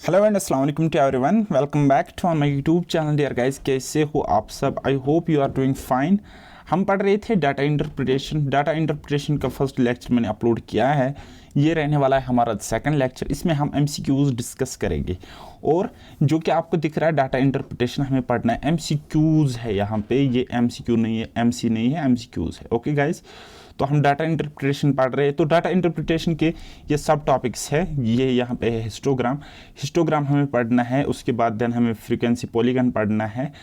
Hello and अस्सलाम वालेकुम to everyone, welcome back to on my YouTube channel. Dear guys, कैसे हो आप सब? I hope you are doing fine. हम पढ़ रहे थे डाटा इंटरप्रिटेशन का फर्स्ट लेक्चर मैंने अपलोड किया है। ये रहने वाला है हमारा सेकंड लेक्चर। इसमें हम एमसीक्यूज डिस्कस करेंगे और जो कि आपको दिख रहा है डाटा इंटरप्रिटेशन हमें पढ़ना है, एमसीक्यूज है यहाँ पे। ये एमसीक्यू नहीं है, एमसी नहीं है, एमसीक्यूज है। ओके गाइस, तो हम डाटा इंटरप्रिटेशन पढ़ रहे हैं। तो डाटा इंटरप्रिटेशन के ये सब टॉपिक्स है। ये यहाँ पे है हिस्टोग्राम हमें पढ़ना है। उसके बाद देन हमें फ्रीक्वेंसी पॉलीगन पढ़ना है,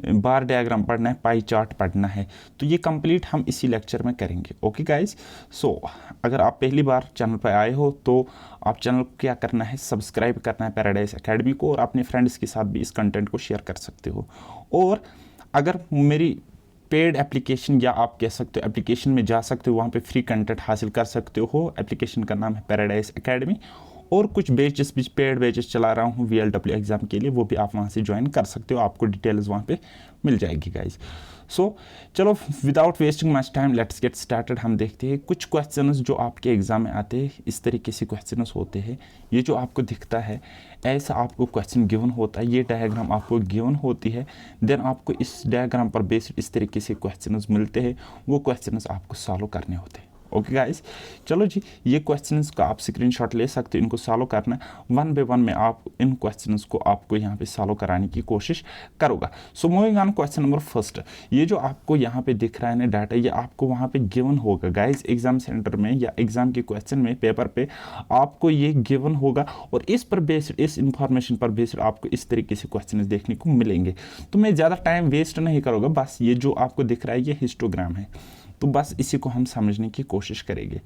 बार डायग्राम पढ़ना है, पाई चार्ट पढ़ना है। तो ये कंप्लीट हम इसी लेक्चर में करेंगे। ओके गाइस, सो अगर आप पहली बार चैनल पर आए हो तो आप चैनल को क्या करना है, सब्सक्राइब करना है पैराडाइज एकेडमी को, और अपने फ्रेंड्स के साथ भी इस कंटेंट को शेयर कर सकते हो। और अगर मेरी पेड एप्लीकेशन, या आप कह सकते हो एप्लीकेशन में जा सकते हो, वहाँ पे फ्री कंटेंट हासिल कर सकते हो। एप्लीकेशन का नाम है पैराडाइज एकेडमी, और कुछ बैचेस भी पेड बैचेस चला रहा हूँ VLW एग्ज़ाम के लिए, वो भी आप वहाँ से ज्वाइन कर सकते हो। आपको डिटेल्स वहाँ पे मिल जाएगी गाइज। सो चलो without wasting much time let's get started. हम देखते हैं कुछ क्वेश्चंस जो आपके एग्ज़ाम में आते हैं। इस तरीके से क्वेश्चंस होते हैं। ये जो आपको दिखता है ऐसा आपको क्वेश्चन गिवन होता है, ये डायग्राम आपको गिवन होती है। देन आपको इस डायग्राम पर बेस्ड इस तरीके से क्वेश्चंस मिलते हैं। वो क्वेश्चंस आपको सॉल्व करने होते हैं। ओके गाइस, चलो जी, ये क्वेश्चंस का आप स्क्रीनशॉट ले सकते हो। इनको सॉल्व करना वन बाय वन में आप इन क्वेश्चंस को आपको यहाँ पे सॉल्व कराने की कोशिश करूँगा। So moving on, question number first. ये जो आपको यहाँ पे दिख रहा है ना डाटा, ये आपको वहाँ पे गिवन होगा गाइस। एग्जाम सेंटर में या एग्जाम के क्वेश्चन में पेपर पे आपको ये गिवन होगा, और इस पर बेस्ड, इस इंफॉर्मेशन पर बेस्ड आपको इस तरीके से क्वेश्चन देखने को मिलेंगे। तो मैं ज़्यादा टाइम वेस्ट नहीं करूँगा। बस ये जो आपको दिख रहा है ये हिस्टोग्राम है, तो बस इसी को हम समझने की कोशिश करेंगे।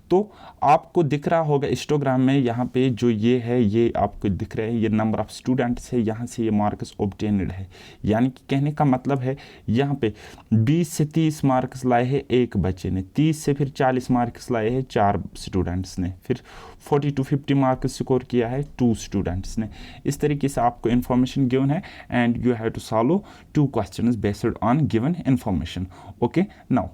तो आपको दिख रहा होगा हिस्टोग्राम में यहाँ पे जो ये है, ये आपको दिख रहा है, ये नंबर ऑफ स्टूडेंट्स है। यहाँ से ये मार्क्स ऑब्टेन्ड है, यानी कि कहने का मतलब है यहाँ पे 20 से 30 मार्क्स लाए हैं एक बच्चे ने, 30 से फिर 40 मार्क्स लाए हैं 4 स्टूडेंट्स ने, फिर 40 to 50 मार्क्स स्कोर किया है 2 स्टूडेंट्स ने। इस तरीके से आपको इन्फॉर्मेशन गिवन है and you have to solve 2 questions based on given information. Okay, now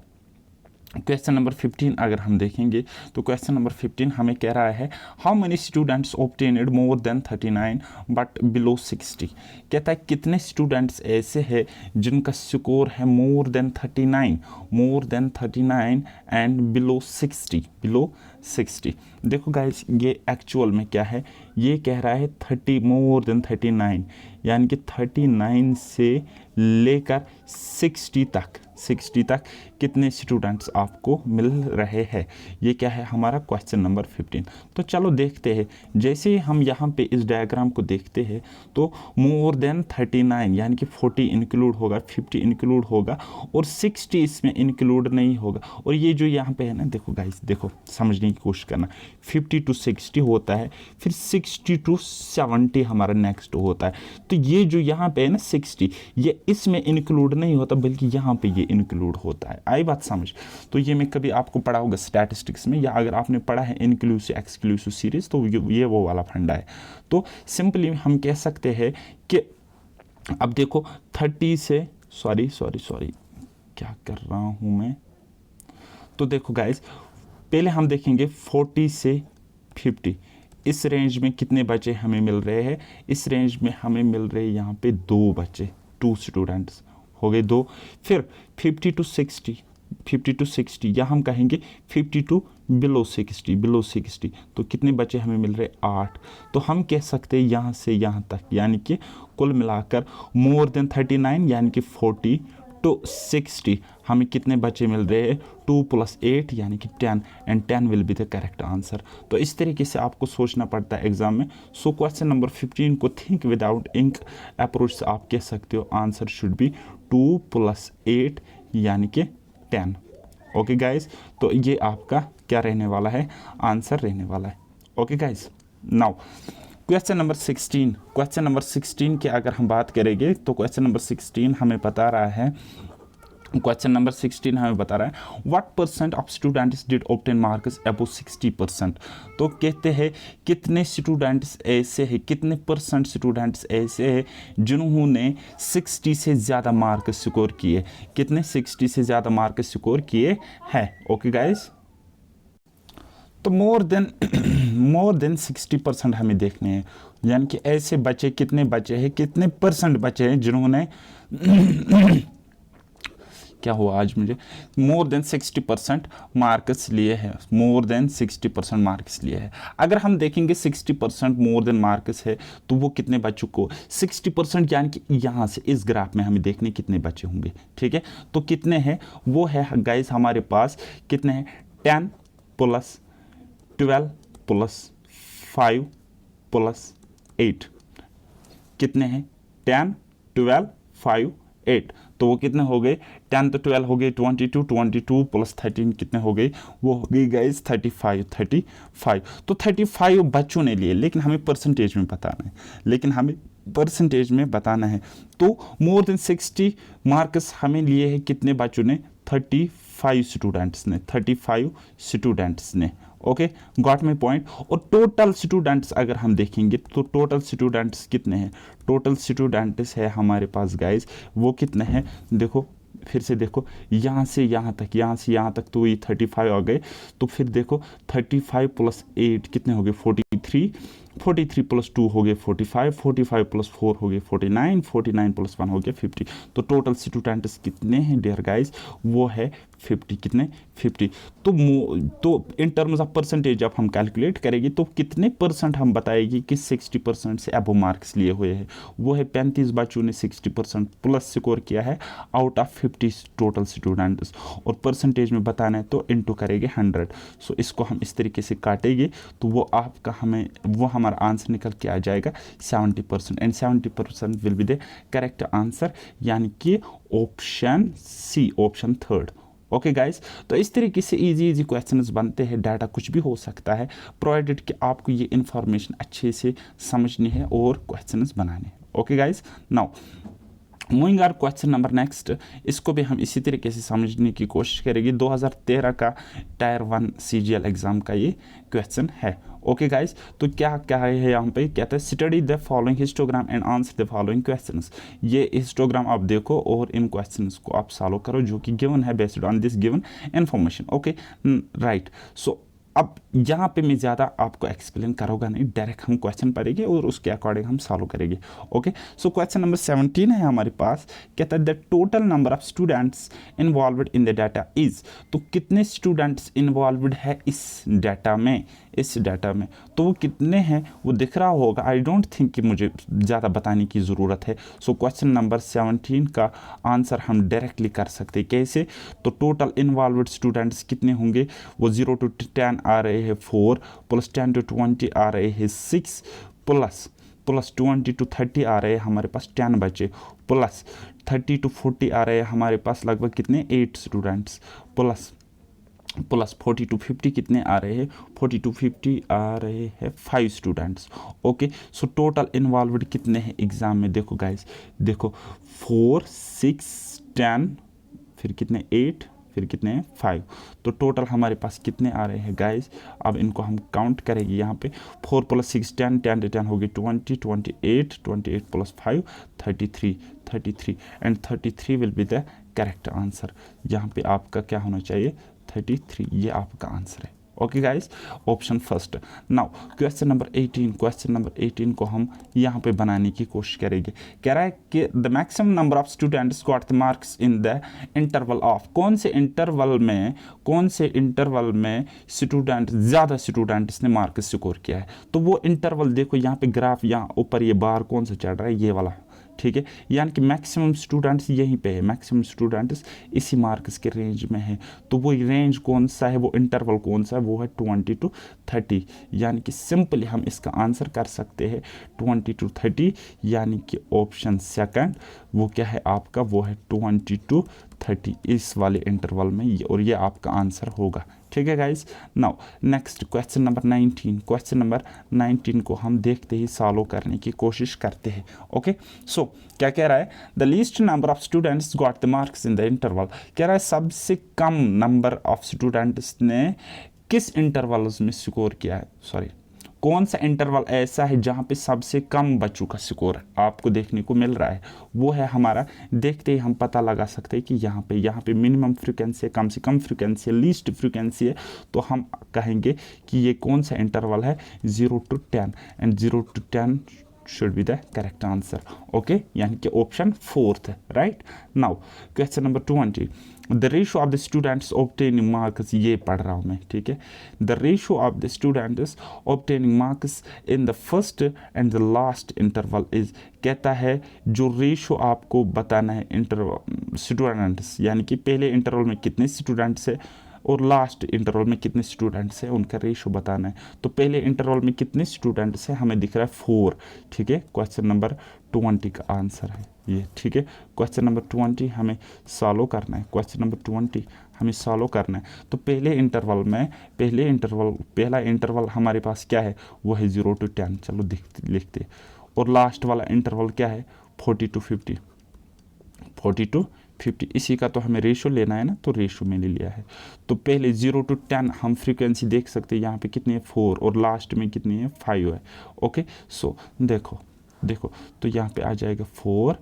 question number 15 अगर हम देखेंगे तो क्वेश्चन नंबर 15 हमें कह रहा है how many students obtained more than 39 but below 60। कहता है कितने स्टूडेंट्स ऐसे हैं जिनका स्कोर है मोर देन 39 एंड बिलो 60। देखो गाइस, ये एक्चुअल में क्या है, ये कह रहा है 30 मोर देन 39, यानी कि 39 से लेकर 60 तक कितने स्टूडेंट्स आपको मिल रहे हैं। ये क्या है हमारा क्वेश्चन नंबर 15। तो चलो देखते हैं। जैसे ही हम यहाँ पे इस डायग्राम को देखते हैं तो मोर देन 39 यानी कि 40 इंक्लूड होगा, 50 इंक्लूड होगा, और 60 इसमें इंक्लूड नहीं होगा। और ये जो यहाँ पे है ना, देखो गाइस, देखो समझने की कोशिश करना। 50 to 60 होता है, फिर 60 to 70 हमारा नेक्स्ट होता है। तो ये जो यहाँ पे है ना 60, ये इसमें इंक्लूड नहीं होता, बल्कि यहाँ पे ये इंक्लूड होता है। आई बात समझ? तो ये मैं कभी आपको पढ़ा होगा स्टैटिस्टिक्स में, या अगर आपने पढ़ा है इंक्लूसिव एक्सक्लूसिव सीरीज, तो ये वो वाला फंडा है। तो सिंपली हम कह सकते हैं कि अब देखो 30 से सॉरी क्या कर रहा हूँ मैं। तो देखो गाइस, पहले हम देखेंगे 40 से 50, इस रेंज में कितने बच्चे हमें मिल रहे हैं। इस रेंज में हमें मिल रहे हैं यहाँ पे 2 बच्चे, 2 स्टूडेंट्स हो गए 2। फिर 50 to 60 या हम कहेंगे 50 to बिलो 60, तो कितने बच्चे हमें मिल रहे हैं 8। तो हम कह सकते हैं यहाँ से यहाँ तक, यानी कि कुल मिलाकर मोर देन 39 यानी कि 40 to 60 हमें कितने बच्चे मिल रहे हैं 2 + 8 यानी कि 10, and 10 will be the correct answer. तो इस तरीके से आपको सोचना पड़ता है एग्जाम में। सो क्वेश्चन नंबर 15 को थिंक विदाउट इंक अप्रोच से आप कह सकते हो आंसर शुड बी 2 + 8 यानी कि 10। ओके गाइस, तो ये आपका क्या रहने वाला है, आंसर रहने वाला है। Okay guys, now question number 16 की अगर हम बात करेंगे तो क्वेश्चन नंबर 16 हमें बता रहा है what percent of students did obtain marks above 60%। तो कहते हैं कितने स्टूडेंट्स ऐसे हैं, कितने परसेंट स्टूडेंट्स ऐसे हैं जिन्होंने 60 से ज़्यादा मार्क्स स्कोर किए, कितने 60 से ज़्यादा मार्क्स स्कोर किए हैं। ओके गाइस, तो मोर देन 60% हमें देखने हैं, यानी कि ऐसे बच्चे कितने बचे हैं, कितने परसेंट बचे हैं जिन्होंने क्या हुआ आज मुझे, मोर देन 60% मार्क्स लिए हैं, मोर देन 60% मार्क्स लिए हैं। अगर हम देखेंगे 60% मोर देन मार्क्स है तो वो कितने बच्चों को 60% यानी कि यहाँ से इस ग्राफ में हमें देखने कितने बच्चे होंगे, ठीक है। तो कितने हैं वो है गाइस हमारे पास कितने हैं 10 प्लस 12 प्लस 5 प्लस 8 कितने हैं 10 12 5 8 तो वो कितने हो गए 10 तो 12 हो गए 22 प्लस 13 कितने हो गए वो हो गई गाइस 35 तो 35 बच्चों ने लिए, लेकिन हमें परसेंटेज में बताना है तो मोर देन 60 मार्क्स हमें लिए हैं कितने बच्चों ने 35 स्टूडेंट्स ने ओके गॉट माई पॉइंट। और टोटल स्टूडेंट्स अगर हम देखेंगे तो टोटल स्टूडेंट्स कितने हैं, टोटल स्टूडेंट्स है हमारे पास गाइस वो कितने हैं, देखो फिर से देखो यहाँ से यहाँ तक तो ये 35 आ गए, तो फिर देखो 35 प्लस 8 कितने हो गए 43 प्लस 2 हो गए 45 प्लस 4 हो गए 49 प्लस 1 हो गया 50। तो टोटल स्टूडेंट्स कितने हैं डियर गाइस वो है 50 कितने 50। तो इन टर्म्स ऑफ परसेंटेज जब हम कैलकुलेट करेंगे तो कितने परसेंट हम बताएंगे कि 60% से अबव मार्क्स लिए हुए हैं, वो है 35 बच्चों ने 60% प्लस स्कोर किया है आउट ऑफ 50 टोटल स्टूडेंट्स। और परसेंटेज में बताना है तो इनटू करेंगे 100। सो इसको हम इस तरीके से काटेंगे तो वो आपका हमारा आंसर निकल के आ जाएगा 70% and 70% will be the correct answer, यानी कि option C, option third. Okay guys, तो इस तरीके से इजी क्वेश्चंस बनते हैं, डाटा कुछ भी हो सकता है प्रोवाइडेड कि आपको ये इन्फॉर्मेशन अच्छे से समझनी है और क्वेश्चंस बनाने हैं। Okay guys, now moving our question number next, इसको भी हम इसी तरीके से समझने की कोशिश करेंगे। 2013 का टायर 1 CGL एग्जाम का ये क्वेश्चन है। ओके गाइस, तो क्या है यहाँ पे कहता है study the following histogram and answer the following questions. ये हिस्टोग्राम आप देखो और इन क्वेश्चंस को आप सॉल्व करो जो कि गिवन है based on this given information. Okay right, so अब यहाँ पे मैं ज़्यादा आपको एक्सप्लेन करूँगा नहीं, डायरेक्ट हम क्वेश्चन पढ़ेंगे और उसके अकॉर्डिंग हम सॉल्व करेंगे। ओके, सो क्वेश्चन नंबर 17 है हमारे पास, कहता है the total number of students involved in the data is. तो कितने स्टूडेंट्स इन्वॉल्वड है इस डाटा में, तो वो कितने हैं वो दिख रहा होगा। आई डोंट थिंक कि मुझे ज़्यादा बताने की ज़रूरत है। सो क्वेश्चन नंबर 17 का आंसर हम डायरेक्टली कर सकते हैं। कैसे, तो टोटल इन्वॉल्वड स्टूडेंट्स कितने होंगे, वो 0 to 10 आ रहे हैं 4 प्लस 10 to 20 आ रहे हैं 6 प्लस 20 to 30 आ रहे हैं हमारे पास 10 बच्चे प्लस 30 to 40 आ रहे हैं हमारे पास लगभग कितने 8 स्टूडेंट्स प्लस 40 to 50 कितने आ रहे हैं 40 to 50 आ रहे हैं 5 students. Okay, so total involved कितने हैं एग्जाम में, देखो गाइस देखो 4 6 10 फिर कितने 8 फिर कितने हैं 5, तो टोटल हमारे पास कितने आ रहे हैं गाइस। अब इनको हम काउंट करेंगे यहाँ पे 4 प्लस 6 10 10 to 10 हो गई 20 28 plus 5 33 and 33 will be the correct answer. यहाँ पे आपका क्या होना चाहिए 33, ये आपका आंसर है। Okay guys, option first. Now question number 18 को हम यहाँ पे बनाने की कोशिश करेंगे। कह रहा है कि the maximum number of students got the marks in the interval of, कौन से इंटरवल में स्टूडेंट ज़्यादा स्टूडेंट्स ने मार्क्स स्कोर किया है। तो वो इंटरवल देखो यहाँ पे ग्राफ, यहाँ ऊपर ये बार कौन सा चढ़ रहा है, ये वाला, ठीक है, यानी कि मैक्सिमम स्टूडेंट्स यहीं पे है, मैक्सिमम स्टूडेंट्स इसी मार्क्स के रेंज में है। तो वो रेंज कौन सा है, वो इंटरवल कौन सा है, वो है 20 to 30, यानी कि सिंपली हम इसका आंसर कर सकते हैं 20 to 30, यानी कि ऑप्शन सेकंड वो क्या है आपका, वो है 20 to 30 इस वाले इंटरवल में, और ये आपका आंसर होगा। ठीक है guys, now next question number 19 को हम देखते ही सॉल्व करने की कोशिश करते हैं। ओके, सो क्या कह रहा है, the least number of students got the marks in the interval. कह रहा है सबसे कम नंबर ऑफ स्टूडेंट्स ने किस इंटरवल्स में स्कोर किया है, कौन सा इंटरवल ऐसा है जहाँ पे सबसे कम बच्चों का स्कोर आपको देखने को मिल रहा है, वो है हमारा, देखते ही हम पता लगा सकते हैं कि यहाँ पे मिनिमम फ्रीक्वेंसी है, कम से कम फ्रीक्वेंसी है, लीस्ट फ्रीक्वेंसी है, तो हम कहेंगे कि ये कौन सा इंटरवल है, 0 to 10, and 0 to 10 should be the correct answer. Okay, यानी कि ऑप्शन 4th है, right? Now question number 20, the ratio of the students obtaining marks, ये पढ़ रहा हूँ मैं, ठीक है, the ratio of the students obtaining marks in the first and the last interval is, कहता है जो रेशो आपको बताना है इंटरवल स्टूडेंट्स, यानी कि पहले इंटरवल में कितने स्टूडेंट्स है और लास्ट इंटरवल में कितने स्टूडेंट्स हैं, उनका रेशो बताना है। तो पहले इंटरवल में कितने स्टूडेंट्स हैं, हमें दिख रहा है 4, ठीक है, क्वेश्चन नंबर 20 का आंसर है ये, ठीक है। क्वेश्चन नंबर 20 हमें सॉल्व करना है, क्वेश्चन नंबर 20 हमें सॉल्व करना है। तो पहले इंटरवल में पहला इंटरवल हमारे पास क्या है, वो है 0 to 10, चलो लिखते, और लास्ट वाला इंटरवल क्या है, 40 to 50, 40 to 50, इसी का तो हमें रेशो लेना है ना, तो रेशो मैंने लिया है। तो पहले 0 to 10 हम फ्रीक्वेंसी देख सकते हैं, यहाँ पे कितनी है 4, और लास्ट में कितनी है 5 है। ओके, सो देखो तो यहाँ पे आ जाएगा 4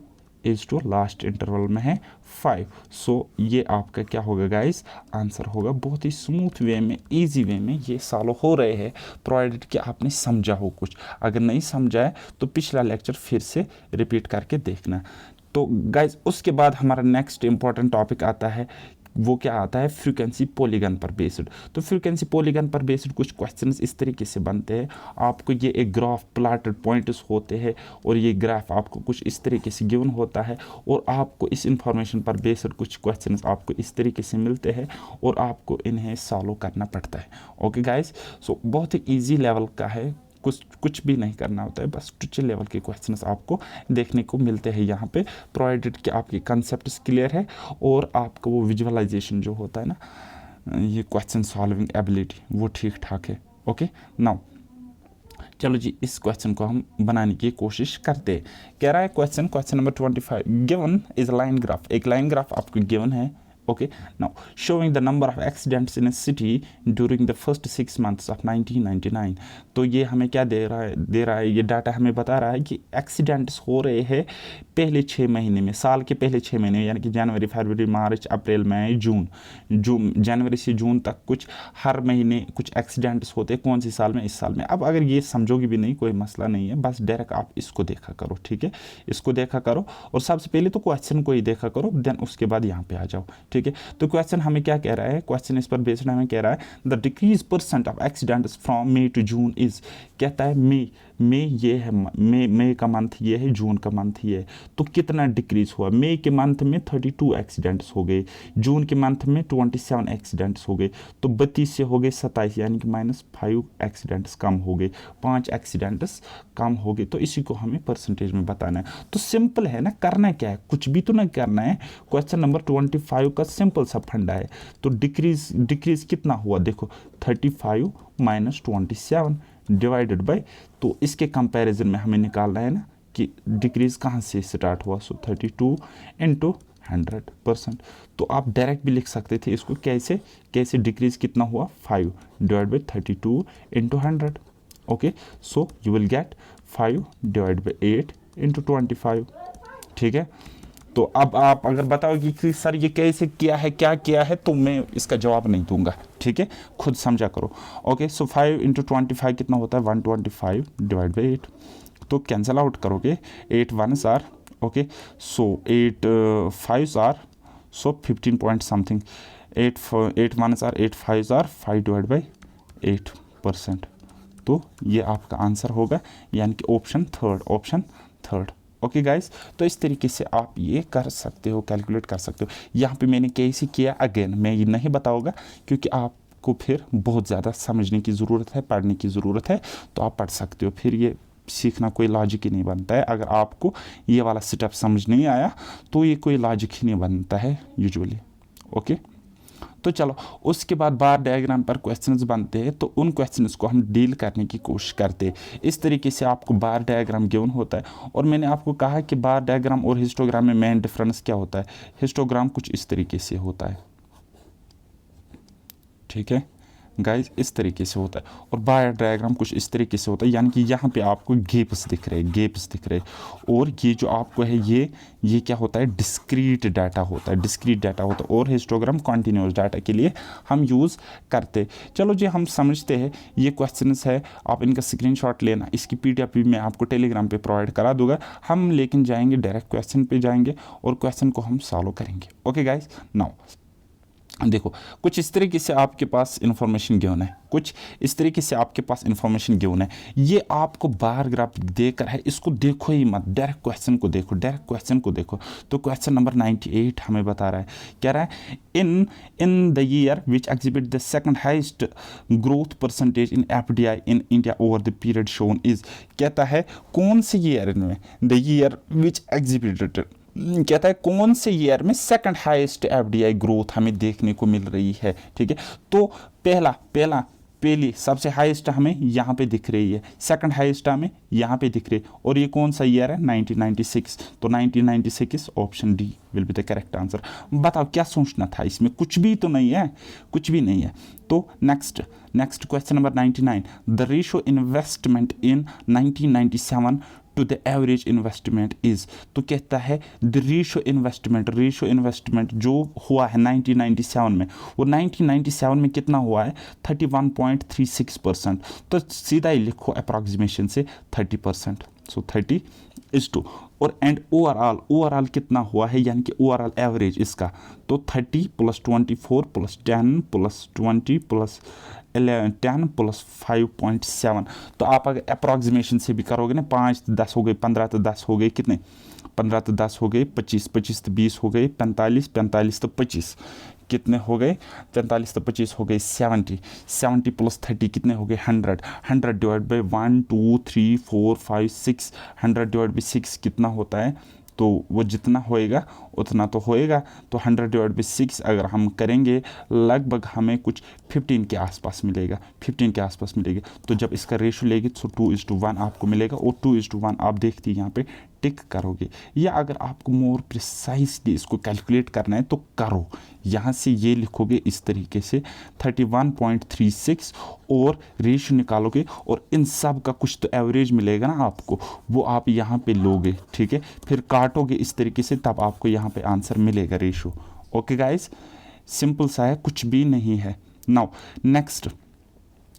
इज टू लास्ट इंटरवल में है 5, सो ये आपका क्या होगा गाइस, आंसर होगा। बहुत ही स्मूथ वे में, इजी वे में ये सॉल्व हो रहे हैं, प्रोवाइडेड कि आपने समझा हो कुछ। अगर नहीं समझा है तो पिछला लेक्चर फिर से रिपीट करके देखना। तो गाइज उसके बाद हमारा नेक्स्ट इंपॉर्टेंट टॉपिक आता है, वो क्या आता है, फ्रीक्वेंसी पॉलीगन पर बेस्ड। तो फ्रीक्वेंसी पॉलीगन पर बेस्ड कुछ क्वेश्चंस इस तरीके से बनते हैं, आपको ये एक ग्राफ प्लाटेड पॉइंट्स होते हैं, और ये ग्राफ आपको कुछ इस तरीके से गिवन होता है, और आपको इस इंफॉर्मेशन पर बेस्ड कुछ क्वेश्चंस आपको इस तरीके से मिलते हैं, और आपको इन्हें सॉल्व करना पड़ता है। ओके गाइज, सो बहुत ही ईजी लेवल का है, कुछ भी नहीं करना होता है, बस टूचे लेवल के क्वेश्चंस आपको देखने को मिलते हैं यहाँ पे, प्रोवाइडेड कि आपके कंसेप्ट्स क्लियर है और आपको वो विजुअलाइजेशन जो होता है ना, ये क्वेश्चन सॉल्विंग एबिलिटी वो ठीक ठाक है। ओके, नाउ चलो जी इस क्वेश्चन को हम बनाने की कोशिश करते हैं। कह रहा है question number 25, given is line graph, एक लाइन ग्राफ आपको गिवन है। Okay, now showing the number of accidents in a city during the first 6 months of 1999, तो ये हमें क्या दे रहा है, ये डाटा हमें बता रहा है कि एक्सीडेंट्स हो रहे हैं पहले 6 महीने में, साल के पहले 6 महीने, यानी कि जनवरी, फरवरी, मार्च, अप्रैल, मई, जून, जनवरी से जून तक कुछ हर महीने कुछ एक्सीडेंट्स होते हैं, कौन सी साल में, इस साल में। अब अगर ये समझोगे भी नहीं कोई मसला नहीं है, बस डायरेक्ट आप इसको देखा करो, ठीक है, इसको देखा करो, और सबसे पहले तो क्वेश्चन को ही देखा करो, देन उसके बाद यहाँ पे आ जाओ, ठीक है। तो क्वेश्चन हमें क्या कह रहा है, क्वेश्चन इस पर बेस्ड हमें कह रहा है the decrease percent of accidents from May to June is, कहता है मई ये है, मई का मंथ ये है, जून का मंथ ये है, तो कितना डिक्रीज हुआ। मई के मंथ में 32 एक्सीडेंट्स हो गए, जून के मंथ में 27 एक्सीडेंट्स हो गए, तो 32 से हो गए 27, यानी कि -5 एक्सीडेंट्स कम हो गए, 5 एक्सीडेंट्स कम हो गए। तो इसी को हमें परसेंटेज में बताना है। तो सिंपल है ना, करना क्या है, कुछ भी तो नहीं करना है। क्वेश्चन नंबर 25 का सिंपल सा फंडा है। तो डिक्रीज कितना हुआ, देखो 35 - 27 डिवाइडेड बाय, तो इसके कंपैरिजन में हमें निकालना है ना कि डिक्रीज कहाँ से स्टार्ट हुआ। सो 32 × 100%। तो आप डायरेक्ट भी लिख सकते थे इसको, कैसे डिक्रीज कितना हुआ, 5 divide by 32 × 100। Okay, so you will get 5 divide by 8 × 25, ठीक है। तो अब आप अगर बताओगे कि सर ये कैसे किया है, क्या किया है, तो मैं इसका जवाब नहीं दूंगा, ठीक है, खुद समझा करो। ओके, सो 5 × 25 कितना होता है, 125 डिवाइड बाई 8, तो कैंसिल आउट करोगे, 8 1s are, okay, so 8 5s are, so 15 point something, 8 1s are, 8 5s are, 5 divide by 8%। तो ये आपका आंसर होगा, यानी कि ऑप्शन थर्ड। ओके गाइस, तो इस तरीके से आप ये कर सकते हो, कैलकुलेट कर सकते हो। यहाँ पे मैंने कैसे किया, अगेन मैं ये नहीं बताऊंगा, क्योंकि आपको फिर बहुत ज़्यादा समझने की ज़रूरत है, पढ़ने की ज़रूरत है, तो आप पढ़ सकते हो, फिर ये सीखना कोई लॉजिक ही नहीं बनता है। अगर आपको ये वाला स्टेप समझ नहीं आया तो ये कोई लॉजिक ही नहीं बनता है यूजुअली। ओके, तो चलो उसके बाद बार डायग्राम पर क्वेश्चंस बनते हैं, तो उन क्वेश्चंस को हम डील करने की कोशिश करते हैं। इस तरीके से आपको बार डायग्राम गिवन होता है, और मैंने आपको कहा कि बार डायग्राम और हिस्टोग्राम में मेन डिफरेंस क्या होता है। हिस्टोग्राम कुछ इस तरीके से होता है, ठीक है, गाइस इस तरीके से होता है। और बार डायग्राम कुछ इस तरीके से होता है, यानी कि यहाँ पे आपको गेप्स दिख रहे हैं। और ये जो आपको है ये क्या होता है, डिस्क्रीट डाटा होता है। और हिस्टोग्राम कॉन्टिन्यूस डाटा के लिए हम यूज़ करते। चलो जी हम समझते हैं। ये क्वेश्चंस है, आप इनका स्क्रीनशॉट लेना, इसकी PDF भी मैं आपको टेलीग्राम पे प्रोवाइड करा दूंगा। हम लेकिन जाएंगे डायरेक्ट क्वेश्चन पे जाएंगे और क्वेश्चन को हम सॉल्व करेंगे। ओके गाइस, नाउ देखो कुछ इस तरीके से आपके पास इंफॉर्मेशन गिवन है। ये आपको बार ग्राफ देकर है, इसको देखो ही मत, डायरेक्ट क्वेश्चन को देखो। तो क्वेश्चन नंबर 98 हमें बता रहा है, कह रहा है in the year which exhibit the second highest growth percentage in FDI in India over the period shown is. कहता है कौन से ईयर में, द ईयर विच एग्जिबिटेड, कहता है कौन से ईयर में सेकंड हाईएस्ट FDI ग्रोथ हमें देखने को मिल रही है। ठीक है, तो पहली सबसे हाईएस्ट हमें यहाँ पे दिख रही है, सेकंड हाईएस्ट हमें यहाँ पे दिख रही है, और ये कौन सा ईयर है, 1996। तो 1996 option D will be the correct answer. बताओ क्या सोचना था इसमें, कुछ भी नहीं है। तो next question number 99, the ratio investment in 1997 to the average investment is. तो कहता है द रेशियो इन्वेस्टमेंट जो हुआ है 1997 में, वो 1997 में कितना हुआ है, 31.36%। तो सीधा ही लिखो अप्रॉक्सीमेशन से 30%, सो 30:2। और एंड ओवरऑल कितना हुआ है, यानी कि ओवरऑल एवरेज इसका, तो 30 + 24 + 10 + 20 + 11 10 + 5.7। तो आप अगर अप्रॉक्सीमेशन से भी करोगे ना, 5 तो 10 हो गए, 15 तो 10 हो गए, कितने 15 तो 10 हो गए, 25 25 तो 20 हो गए, 45 45 तो 25 कितने हो गए, 45 तो 25 हो गए, 70 70 + 30 कितने हो गए, 100 100 डिवाइड बाई 1 2 3 4 5 6, 100 डिवाइड बाई 6 कितना होता है, तो वो जितना होएगा उतना तो होएगा। तो 100 डिवाइड बाई 6 अगर हम करेंगे, लगभग हमें कुछ 15 के आसपास मिलेगा। तो जब इसका रेशो लेगी तो 2:1 आपको मिलेगा, और 2:1 आप देखते हैं यहाँ पे टिक करोगे। या अगर आपको मोर प्रिसाइसली इसको कैलकुलेट करना है तो करो, यहाँ से ये लिखोगे इस तरीके से 31.36 और रेशो निकालोगे, और इन सब का कुछ तो एवरेज मिलेगा ना आपको, वो आप यहाँ पे लोगे। ठीक है, फिर काटोगे इस तरीके से, तब आपको यहाँ पे आंसर मिलेगा रेशो। ओके गाइस, सिंपल सा है, कुछ भी नहीं है। नाउ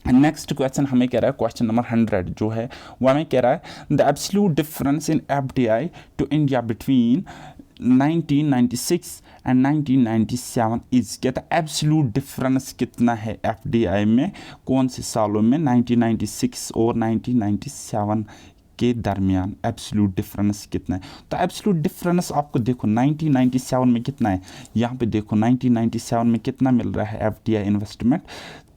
नेक्स्ट क्वेश्चन हमें कह रहा है, क्वेश्चन नंबर 100 जो है वो हमें कह रहा है, the absolute difference in FDI to India between 1996 and 1997 is. कहता है एब्सोल्यूट डिफरेंस कितना है FDI में, कौन से सालों में, 1996 और 1997 के दरमियान एब्सोल्यूट डिफरेंस कितना है। तो एब्सोल्यूट डिफरेंस आपको देखो 1997 में कितना है, यहाँ पे देखो 1997 में कितना मिल रहा है FDI इन्वेस्टमेंट,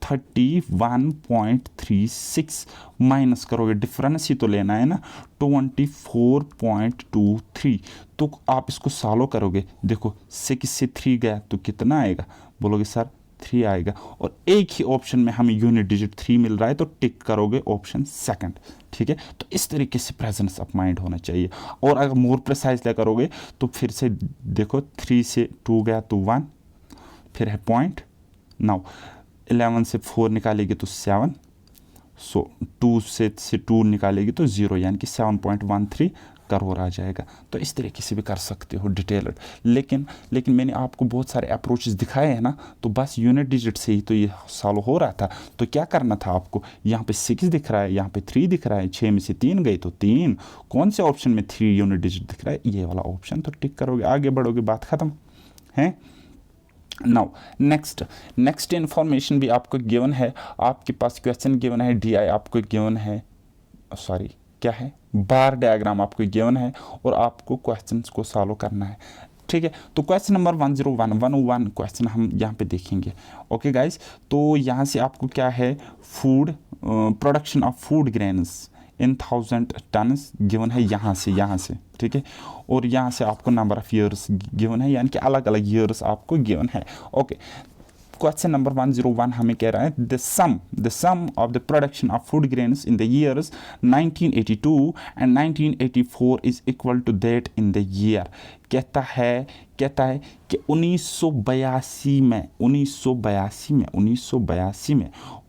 31.36 माइनस करोगे, डिफरेंस ही तो लेना है ना, 24.23। तो आप इसको सॉल्व करोगे, देखो 6 से 3 गया तो कितना आएगा, बोलोगे सर 3 आएगा, और एक ही ऑप्शन में हमें यूनिट डिजिट 3 मिल रहा है, तो टिक करोगे ऑप्शन सेकंड। ठीक है, तो इस तरीके से प्रेजेंस ऑफ माइंड होना चाहिए। और अगर मोर प्रिसाइज करोगे तो फिर से देखो 3 से 2 गया तो 1, फिर है पॉइंट, नाउ 11 से 4 निकालेगी तो 7, सो 2 से 2 निकालेगी तो 0, यानी कि 7.13 करोड़ आ जाएगा। तो इस तरीके से भी कर सकते हो डिटेल्ड, लेकिन मैंने आपको बहुत सारे अप्रोचेस दिखाए हैं ना, तो बस यूनिट डिजिट से ही तो ये सॉल्व हो रहा था। तो क्या करना था आपको, यहाँ पे 6 दिख रहा है, यहाँ पे 3 दिख रहा है, 6 में से 3 गए तो 3, कौन से ऑप्शन में 3 यूनिट डिजिट दिख रहा है, ये वाला ऑप्शन, तो टिक करोगे, आगे बढ़ोगे, बात खत्म है। नाउ नेक्स्ट इन्फॉर्मेशन भी आपको गिवन है, आपके पास क्वेश्चन गिवन है, DI आपको गिवन है, सॉरी क्या है, बार डायग्राम आपको गिवन है, और आपको क्वेश्चंस को सॉल्व करना है। ठीक है, तो क्वेश्चन नंबर 101 क्वेश्चन हम यहाँ पे देखेंगे। ओके गाइस, तो यहाँ से आपको क्या है, food production of food grains in 1000 tons given है यहाँ से। ठीक है, और यहाँ से आपको नंबर ऑफ ईयर्स गिवन है, यानी कि अलग अलग ईयर्स आपको गिवन है। ओके, क्वेश्चन नंबर 101 हमें कह रहा है the sum of the production of food grains in the years 1982 and 1984 is equal to that in the year. कहता है कि 1982 में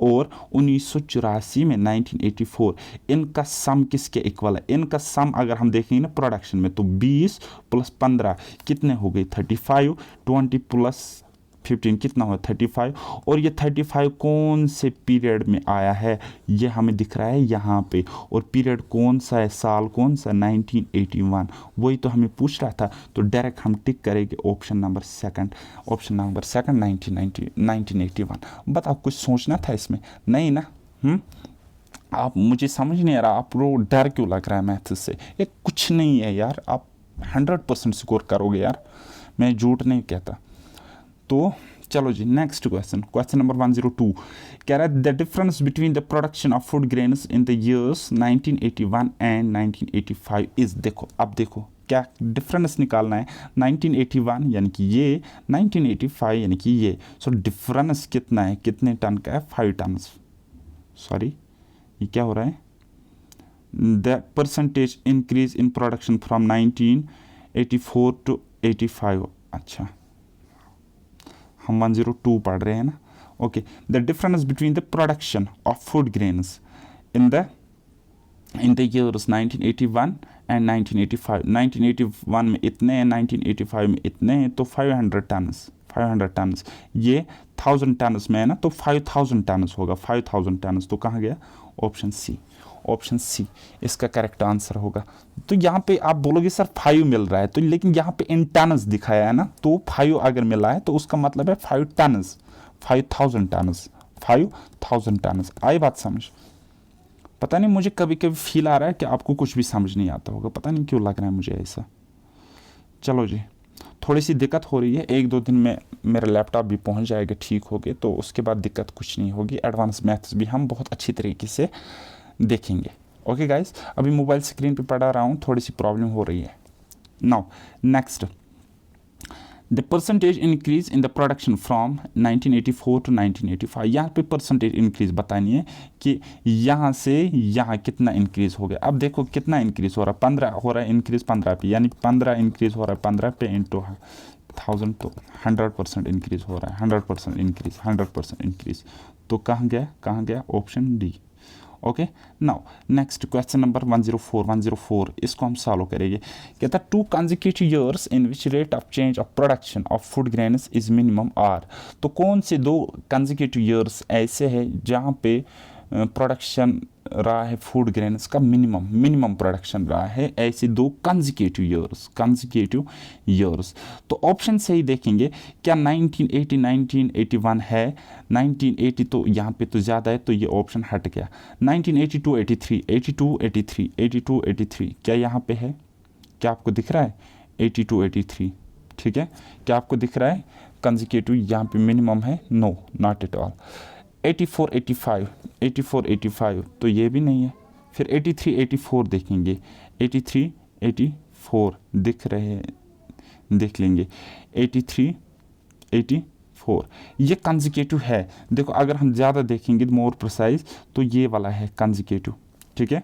और 1984 में 1984 इनका सम किसके इक्वल है। इनका सम अगर हम देखेंगे ना प्रोडक्शन में तो 20 + 15 कितने हो गए 35, 20 + 15 कितना हुआ 35। और ये 35 कौन से पीरियड में आया है ये हमें दिख रहा है यहाँ पे, और पीरियड कौन सा है, साल कौन सा 1981, वही तो हमें पूछ रहा था। तो डायरेक्ट हम टिक करेंगे ऑप्शन नंबर सेकंड 1981। बताओ कुछ सोचना था इसमें नहीं ना। आप मुझे समझ नहीं आ रहा, आप लोग डर क्यों लग रहा है मैथ्स से। ये कुछ नहीं है यार, आप 100% स्कोर करोगे यार, मैं झूठ नहीं कहता। तो चलो जी नेक्स्ट क्वेश्चन नंबर 102 कह रहा है the difference between the production of food grains in the years 1981 and 1985 is. देखो अब देखो क्या डिफरेंस निकालना है, 1981 यानी कि ये, 1985 यानी कि ये। सो डिफरेंस कितना है, कितने टन का है, 5 टन। सॉरी ये क्या हो रहा है, the percentage increase in production from 1984 to 85। अच्छा हम 102 पढ़ रहे हैं ना। Okay the difference between the production of food grains in the years 1981 and 1985। 1981 में इतने हैं, 1985 में इतने हैं, तो 500 टन्स। ये 1000 टन्स में है ना, तो 5000 टन्स होगा, 5000 टन्स। तो कहाँ गया ऑप्शन सी इसका करेक्ट आंसर होगा। तो यहाँ पे आप बोलोगे सर 5 मिल रहा है, तो लेकिन यहाँ पे इन टन्स दिखाया है ना, तो 5 अगर मिला है तो उसका मतलब है 5 टन्स, 5000 टन्स। आई बात समझ। पता नहीं मुझे कभी कभी फील आ रहा है कि आपको कुछ भी समझ नहीं आता होगा, पता नहीं क्यों लग रहा है मुझे ऐसा। चलो जी थोड़ी सी दिक्कत हो रही है, 1-2 दिन में मेरा लैपटॉप भी पहुंच जाएगा ठीक हो गए, तो उसके बाद दिक्कत कुछ नहीं होगी। एडवांस मैथ्स भी हम बहुत अच्छी तरीके से देखेंगे। ओके गाइस, अभी मोबाइल स्क्रीन पे पढ़ा रहा हूँ, थोड़ी सी प्रॉब्लम हो रही है। Now next the percentage increase in the production from 1984 to 1985। यहाँ पे परसेंटेज इंक्रीज बतानी है कि यहाँ से यहाँ कितना इंक्रीज हो गया। अब देखो कितना इंक्रीज हो रहा है, 15 हो रहा है इंक्रीज 15 पे, यानी 15 इंक्रीज हो रहा है 15 पे इंटू 1000, तो 100% इंक्रीज हो रहा है, 100% इंक्रीज। तो कहाँ गया option D. Okay now next question number 104 इसको हम सॉल्व करेंगे। कहता है 2 consecutive years in which rate of change of production of food grains is minimum are। तो कौन से 2 consecutive years ऐसे हैं जहाँ पे प्रोडक्शन रहा है फूड ग्रेन्स का मिनिमम प्रोडक्शन रहा है, ऐसे 2 कंजिक्यूटिव ईयर्स। तो ऑप्शन से ही देखेंगे क्या 1980 1981 है, 1980 तो यहाँ पे तो ज़्यादा है तो ये ऑप्शन हट गया। 1982 83 क्या यहाँ पे है, क्या आपको दिख रहा है 82 83, ठीक है। क्या आपको दिख रहा है कंजिक्यूटिव यहाँ पे मिनिमम है, नो नॉट एट ऑल। 84 85 तो ये भी नहीं है। फिर 83 84 देखेंगे, 83 84 दिख रहे हैं, देख लेंगे 83 84 ये कंजिक्यूटिव है। देखो अगर हम ज़्यादा देखेंगे मोर प्रिसाइज तो ये वाला है कंजिक्यूटिव, ठीक है।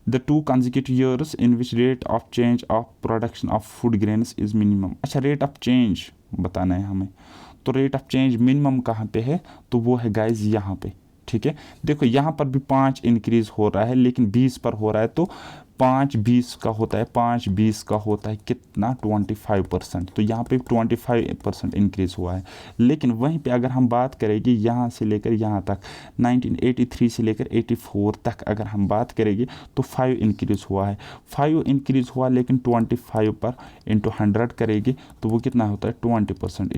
The 2 consecutive years in which rate of change of production of food grains is minimum। अच्छा रेट ऑफ चेंज बताना है हमें, तो रेट ऑफ चेंज मिनिमम कहाँ पे है, तो वो है गाइज यहाँ पे, ठीक है। देखो यहाँ पर भी 5 इंक्रीज हो रहा है, लेकिन 20 पर हो रहा है, तो 5 20 का होता है, 5 20 का होता है कितना 25%। तो यहाँ पे 25% इंक्रीज हुआ है। लेकिन वहीं पे अगर हम बात करेंगे यहाँ से लेकर यहाँ तक 1983 से लेकर 84 तक अगर हम बात करेंगे तो 5 इंक्रीज हुआ है, 5 इंक्रीज हुआ, लेकिन 25 पर इंटू 100 करेंगे तो वो कितना होता है 20%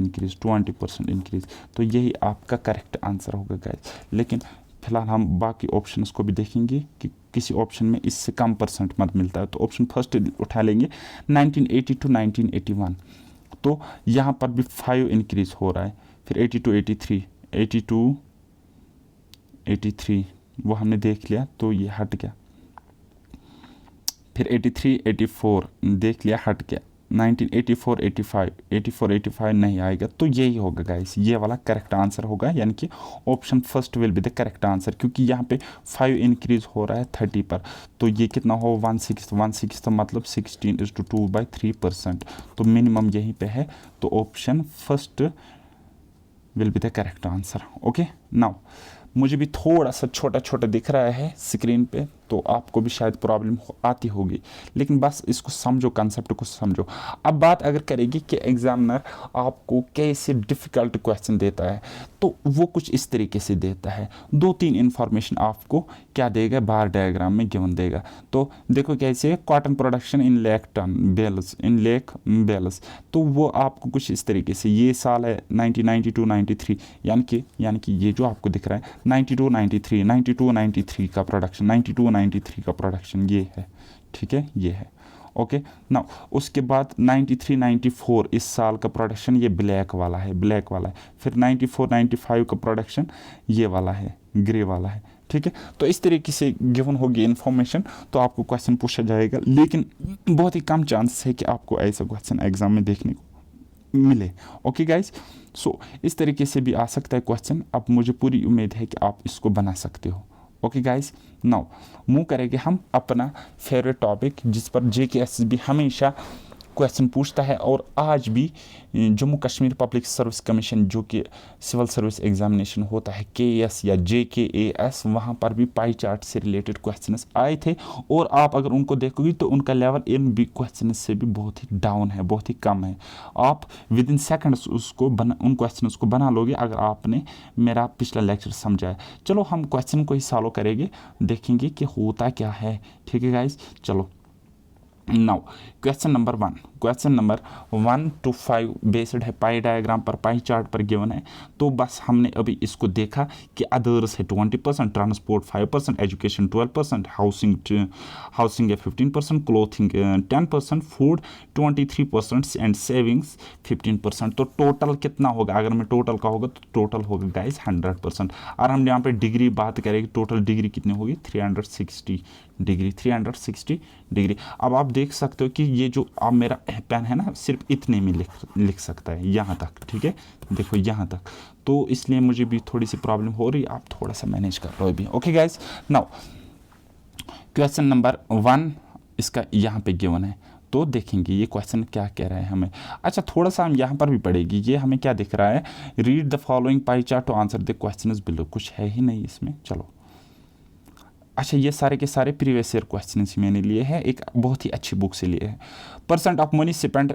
इंक्रीज। तो यही आपका करेक्ट आंसर होगा गाइस। लेकिन फिलहाल हम बाकी ऑप्शंस को भी देखेंगे कि किसी ऑप्शन में इससे कम परसेंट मत मिलता है। तो ऑप्शन फर्स्ट उठा लेंगे 1980 टू 1981, तो यहाँ पर भी 5 इंक्रीज हो रहा है। फिर 82 83 वो हमने देख लिया तो ये हट गया। फिर 83 84 देख लिया हट गया, 1984 85 नहीं आएगा, तो यही होगा गाइस, ये वाला करेक्ट आंसर होगा, यानी कि option first will be the correct answer, क्योंकि यहाँ पे 5 इंक्रीज हो रहा है 30 पर, तो ये कितना हो 1/6 मतलब 16:2/3%, तो मिनिमम यहीं पे है, तो option first will be the correct answer. Okay, now मुझे भी थोड़ा सा छोटा छोटा दिख रहा है स्क्रीन पे, तो आपको भी शायद प्रॉब्लम आती होगी, लेकिन बस इसको समझो, कंसेप्ट को समझो। अब बात अगर करेगी कि एग्जामिनर आपको कैसे डिफ़िकल्ट क्वेश्चन देता है, तो वो कुछ इस तरीके से देता है, 2-3 इंफॉर्मेशन आपको क्या देगा, बार डायग्राम में गिवन देगा। तो देखो कैसे, cotton production in lakh ton bales, in lakh bales, तो वो आपको कुछ इस तरीके से, ये साल है 1992-93, यानी कि ये जो आपको दिख रहा है 92-93 का प्रोडक्शन, 92-93 का प्रोडक्शन ये है, ठीक है, ये है। ओके, ना उसके बाद 93-94 इस साल का प्रोडक्शन, ये ब्लैक वाला है, फिर 94-95 का प्रोडक्शन ये वाला है, ग्रे वाला है, ठीक है। तो इस तरीके से गिवन होगी इन्फॉर्मेशन, तो आपको क्वेश्चन पूछा जाएगा, लेकिन बहुत ही कम चांस है कि आपको ऐसा क्वेश्चन एग्जाम में देखने को मिले। ओके गाइज, सो इस तरीके से भी आ सकता है क्वेश्चन। अब मुझे पूरी उम्मीद है कि आप इसको बना सकते हो। ओके गाइज, नाउ मूव करेंगे हम अपना फेवरेट टॉपिक, जिस पर JKSSB हमेशा क्वेश्चन पूछता है, और आज भी Jammu Kashmir public service commission, जो कि सिविल सर्विस एग्जामिनेशन होता है KS या JKAS, वहाँ पर भी पाई चार्ट से रिलेटेड क्वेश्चंस आए थे, और आप अगर उनको देखोगे तो उनका लेवल इन भी क्वेश्चन से भी बहुत ही डाउन है, बहुत ही कम है। आप विद इन सेकेंड्स उन क्वेश्चंस को बना लोगे अगर आपने मेरा पिछला लेक्चर समझा है। चलो हम क्वेश्चन को ही सॉल्व करेंगे, देखेंगे कि होता क्या है, ठीक है गाइज। चलो now question number 1 to 5 based है पाई डायग्राम पर, पाई चार्ट पर गिवन है। तो बस हमने अभी इसको देखा कि अदर्स है 20%, ट्रांसपोर्ट 5%, एजुकेशन 12%, हाउसिंग है 15%, क्लोथिंग 10%, फूड 23% एंड सेविंग्स 15%। तो टोटल कितना होगा, अगर मैं टोटल का होगा तो टोटल होगा गाइस 100%। और हम यहाँ पे डिग्री बात करेंगे, टोटल डिग्री कितनी होगी 360 डिग्री। अब आप देख सकते हो कि ये जो अब मेरा पेन है ना, सिर्फ इतने में लिख सकता है, यहाँ तक, ठीक है, देखो यहाँ तक, तो इसलिए मुझे भी थोड़ी सी प्रॉब्लम हो रही है, आप थोड़ा सा मैनेज कर लो अभी। Okay guys, now question number 1 इसका यहाँ पे गिवन है, तो देखेंगे ये क्वेश्चन क्या कह रहा है हमें। अच्छा, थोड़ा सा हम यहाँ पर भी पढ़ेगी, ये हमें क्या दिख रहा है, read the following pie chart to answer the question is below, कुछ है ही नहीं इसमें। चलो, अच्छा, ये सारे के सारे प्रीवियस ईयर क्वेश्चन मैंने लिए हैं, एक बहुत ही अच्छी बुक से लिए हैं। Percent of money spend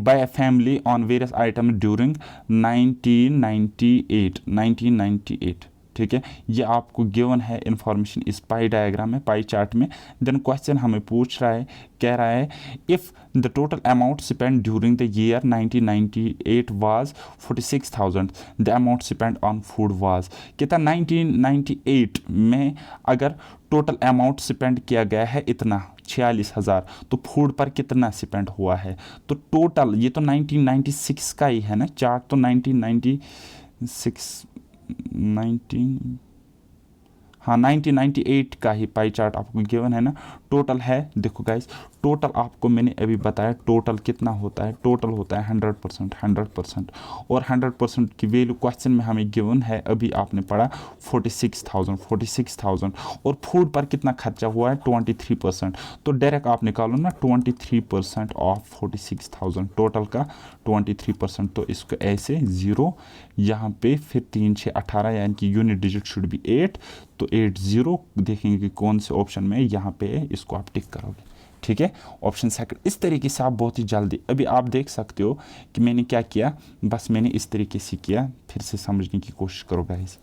by a family on various item during 1998, ठीक है, ये आपको गिवन है इन्फॉर्मेशन इस पाई डायग्राम में, पाई चार्ट में। देन क्वेश्चन हमें पूछ रहा है, कह रहा है if the total amount spend during the year 1998 was 46,000, the amount spend on food was, कितना 1998 में अगर टोटल अमाउंट स्पेंड किया गया है इतना 46,000, तो फूड पर कितना स्पेंड हुआ है। तो टोटल ये तो 1996 का ही है ना, चार्ट तो 1998 का ही पाई चार्ट आपको गिवन है ना। टोटल है, देखो गाइस, टोटल आपको मैंने अभी बताया टोटल कितना होता है, टोटल होता है 100%, और 100% की वैल्यू क्वेश्चन में हमें गिवन है, अभी आपने पढ़ा 46,000, और फूड पर कितना खर्चा हुआ है 23%, तो डायरेक्ट आप निकालो ना 23% ऑफ 46,000, टोटल का 23%, तो इसको ऐसे 0 यहाँ पे, फिर 3 6 18, यानी कि यूनिट डिजिट शुड बी 8, तो 80 देखेंगे कि कौन से ऑप्शन में यहाँ पे है, इसको आप टिक करोगे, ठीक है, ऑप्शन सेकंड। इस तरीके से आप बहुत ही जल्दी, अभी आप देख सकते हो कि मैंने क्या किया, बस मैंने इस तरीके से किया, फिर से समझने की कोशिश करो गाइस।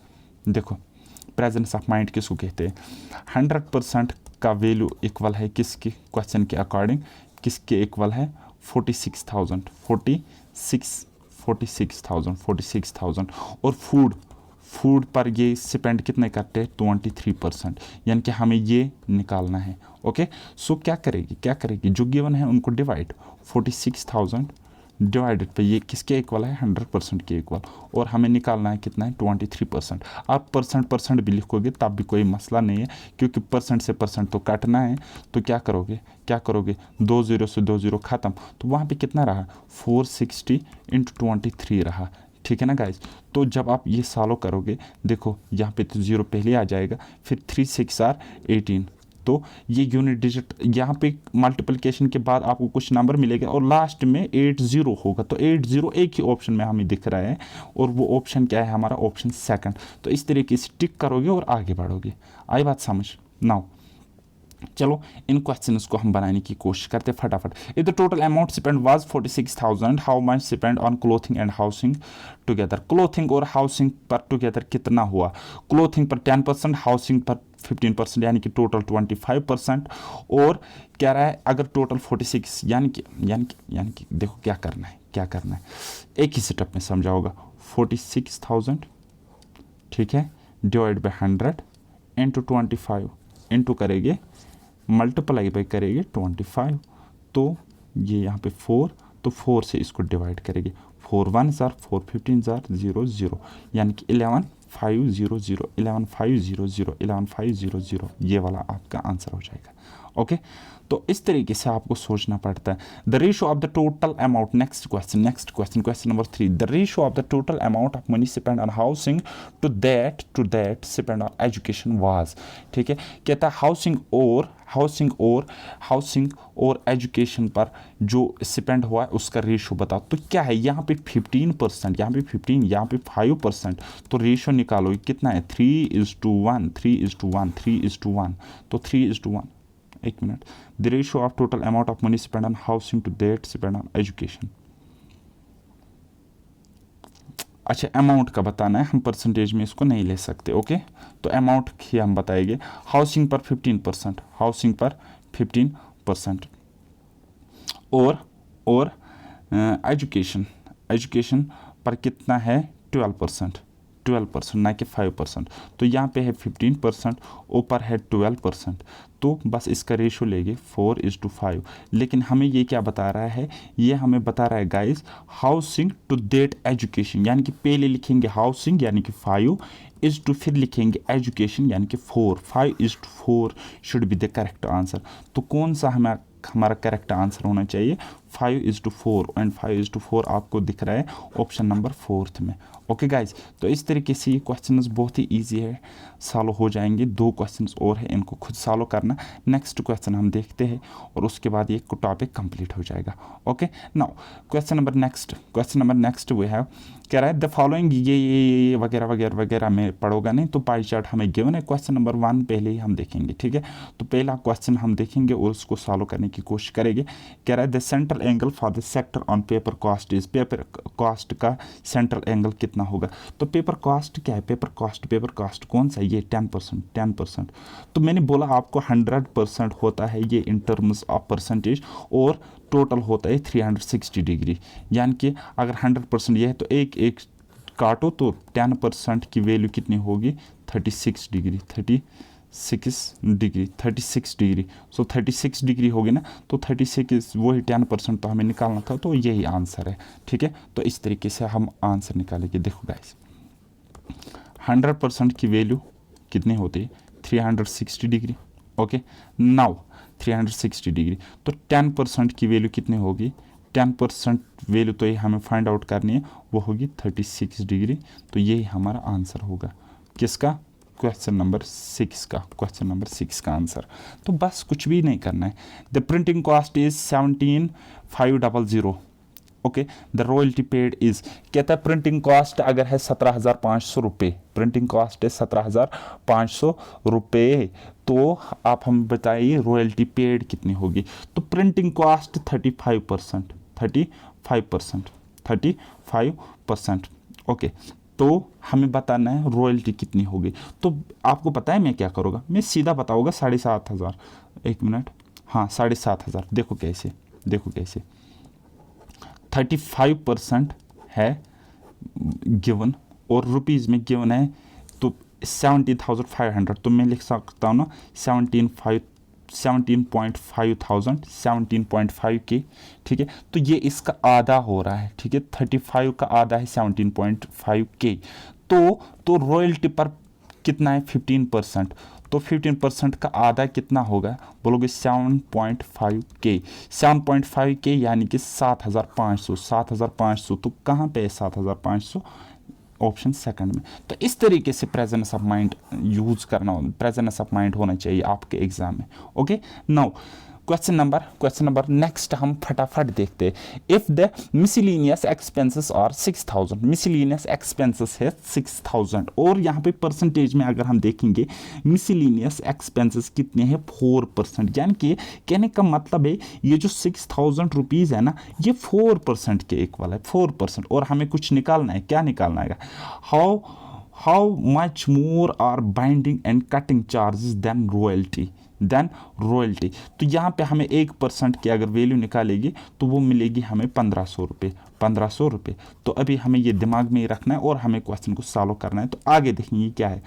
देखो, प्रेजेंस ऑफ माइंड किसको कहते हैं, 100% का वैल्यू इक्वल है किसके, क्वेश्चन के अकॉर्डिंग किसके इक्वल है 46,000, और फूड पर ये स्पेंड कितने करते हैं 23%, यानी कि हमें ये निकालना है। ओके, सो क्या करेगी, जो गिवन है उनको डिवाइड 46,000 डिवाइडेड पे ये किसके इक्वल है 100% के इक्वल, और हमें निकालना है कितना है 23%। आप परसेंट भी लिखोगे तब भी कोई मसला नहीं है, क्योंकि परसेंट से परसेंट तो काटना है। तो क्या करोगे 2 0 से 2 0 ख़त्म, तो वहाँ पे कितना रहा 460 × 23 रहा, ठीक है ना गाइज। तो जब आप ये सॉल्व करोगे, देखो यहाँ पे तो 0 पहले आ जाएगा, फिर 3 6 are 18, तो ये यूनिट डिजिट यहाँ पे मल्टीप्लिकेशन के बाद आपको कुछ नंबर मिलेगा और लास्ट में 80 होगा। तो 80 एक ही ऑप्शन में हमें दिख रहा है, और वो ऑप्शन क्या है हमारा, ऑप्शन सेकंड। तो इस तरीके से टिक करोगे और आगे बढ़ोगे। आई बात समझ? नाउ चलो इन क्वेश्चंस को हम बनाने की कोशिश करते हैं फटाफट। If the total amount spend was 46,000, how much spend on clothing and housing together. Clothing और हाउसिंग पर टुगेदर कितना हुआ? क्लोथिंग पर 10%, हाउसिंग पर 15%, यानी कि टोटल 25%। और कह रहा है अगर टोटल 46 यानी कि देखो क्या करना है एक ही स्टेप में समझाओगा। 46,000, ठीक है, डिवाइड बाई 100 इंटू 25 इंटू करेंगे मल्टीप्लाई बाई करेंगे 25, तो ये यहाँ पे 4, तो 4 से इसको डिवाइड करेंगे। 4 1 4 4 15 0 0, यानी कि 11,500 11,500 11,500, ये वाला आपका आंसर हो जाएगा। ओके, तो इस तरीके से आपको सोचना पड़ता है। The ratio of the total amount, next question number 3, the ratio of the total amount of money spend on housing to that spend on education was, ठीक है। कहता है हाउसिंग और एजुकेशन पर जो स्पेंड हुआ है उसका रेशियो बताओ। तो क्या है यहाँ पे 15%, यहाँ पे 15, यहाँ पे 5%, तो रेशियो निकालो कितना है 3:1, 3:1, 3:1, तो 3:1, एक minute. The ratio of total amount of money spend on housing to that spend on education. अच्छा, अमाउंट का बताना है, हम परसेंटेज में इसको नहीं ले सकते। ओके, तो अमाउंट ही हम बताएंगे। हाउसिंग पर 15%, और एजुकेशन पर कितना है 12%, ना कि 5%। तो यहाँ पे है 15%, ऊपर है 12%, तो बस इसका रेशो लेंगे 4:5। लेकिन हमें ये क्या बता रहा है, ये हमें बता रहा है guys housing to that education, यानी कि पहले लिखेंगे हाउसिंग यानी कि 5 फिर लिखेंगे एजुकेशन यानी कि 4, 5:4 should be the correct answer. तो कौन सा हमारा करेक्ट आंसर होना चाहिए 5:4, एंड 5:4 आपको दिख रहा है ऑप्शन नंबर 4 में। ओके गाइज, तो इस तरीके से ये क्वेश्चंस बहुत ही इजी है, सॉल्व हो जाएंगे। 2 क्वेश्चंस और है, इनको खुद सॉल्व करना। नेक्स्ट क्वेश्चन हम देखते हैं और उसके बाद ये टॉपिक कंप्लीट हो जाएगा। Okay, now question number next we have, कह रहा है द फॉलोइंग, ये वगैरह में पढ़ोगा नहीं, तो पाई चार्ट हमें गिवन है। क्वेश्चन नंबर 1 पहले ही हम देखेंगे, ठीक है। तो पहला क्वेश्चन हम देखेंगे और उसको सॉल्व करने की कोशिश करेंगे। कह रहा है the central angle for the sector on paper cost is, paper cost का सेंट्रल एंगल कितना होगा। तो पेपर कॉस्ट क्या है, पेपर कॉस्ट कौन सा, ये 10%। तो मैंने बोला आपको 100% होता है ये इन टर्म्स ऑफ परसेंटेज, और टोटल होता है 360 डिग्री। यानी कि अगर 100% ये है तो एक काटो, तो 10% की वैल्यू कितनी होगी 36 डिग्री। सो 36 डिग्री होगी ना, तो 36 वही 10% तो हमें निकालना था, तो यही आंसर है, ठीक है। तो इस तरीके से हम आंसर निकालेंगे। देखो गाइस 100% की वैल्यू कितनी होती है 360 डिग्री। ओके, नाउ 360 डिग्री, तो 10% की वैल्यू कितनी होगी, 10% वैल्यू तो ये हमें फाइंड आउट करनी है, वो होगी 36 डिग्री। तो यही हमारा आंसर होगा किसका, क्वेश्चन नंबर 6 का आंसर। तो बस कुछ भी नहीं करना है। The printing cost is 17,500। Okay, the royalty paid is, कहता है प्रिंटिंग कॉस्ट अगर है 17,500 रुपये, प्रिंटिंग कॉस्ट है 17,500 रुपये, तो आप हमें बताइए रॉयल्टी पेड कितनी होगी। तो प्रिंटिंग कॉस्ट 35%। ओके, तो हमें बताना है रॉयल्टी कितनी होगी। तो आपको पता है मैं क्या करूँगा, मैं सीधा बताऊँगा 7,500। एक मिनट, हाँ 7,500। देखो कैसे 35% है गिवन, और रुपीज़ में गिवन है तो 17,500, तो मैं लिख सकता हूँ ना 17,500 17.5K, ठीक है। तो ये इसका आधा हो रहा है, ठीक है, 35 का आधा है 17.5K। तो रॉयल्टी पर कितना है 15%, तो 15% का आधा कितना होगा बोलोगे 7.5K। 7.5K यानी कि 7,500 7,500। तो कहाँ पे है 7,500? ऑप्शन सेकंड में। तो इस तरीके से प्रेजेंस ऑफ माइंड यूज करना, प्रेजेंस ऑफ माइंड होना चाहिए आपके एग्जाम में। Okay, now question number next हम फटाफट देखते हैं। If the miscellaneous expenses are 6,000, miscellaneous expenses है 6,000, और यहाँ पे परसेंटेज में अगर हम देखेंगे मिसलिनियस एक्सपेंसेस कितने हैं 4%, यानी कि कहने का मतलब है ये जो 6,000 रुपीज़ है ना, ये 4% के इक्वल है, 4%। और हमें कुछ निकालना है, क्या निकालना है? How much more are binding and cutting charges than royalty. तो यहाँ पे हमें 1% की अगर वैल्यू निकालेगी तो वो मिलेगी हमें 1,500 रुपये। तो अभी हमें ये दिमाग में ही रखना है और हमें क्वेश्चन को सॉल्व करना है। तो आगे देखेंगे क्या है,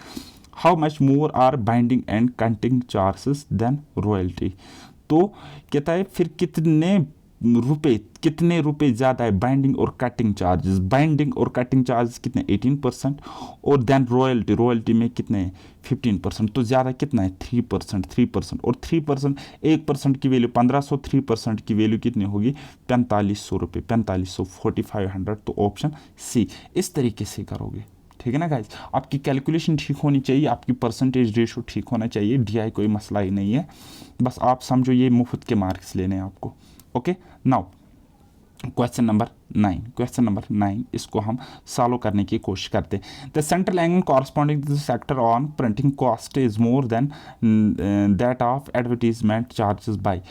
how much more are binding and cutting charges than royalty. तो कहता है फिर कितने रुपए ज़्यादा है बाइंडिंग और कटिंग चार्जेस कितने 18%, और देन रॉयल्टी में कितने 15%। तो ज़्यादा कितना है 3%, और 3% 1% की वैल्यू 1,500, 3% की वैल्यू कितनी होगी 4,500 रुपये, 4,500 तो ऑप्शन सी। इस तरीके से करोगे, ठीक है ना गाइज। आपकी कैलकुलेशन ठीक होनी चाहिए, आपकी परसेंटेज रेशो ठीक होना चाहिए, DI कोई मसला ही नहीं है, बस आप समझो ये मुफ्त के मार्क्स लेने हैं आपको। ओके, नाउ क्वेश्चन नंबर 9, इसको हम सॉल्व करने की कोशिश करते हैं। The central angle corresponding to the sector on printing cost is more than that of advertisement charges by.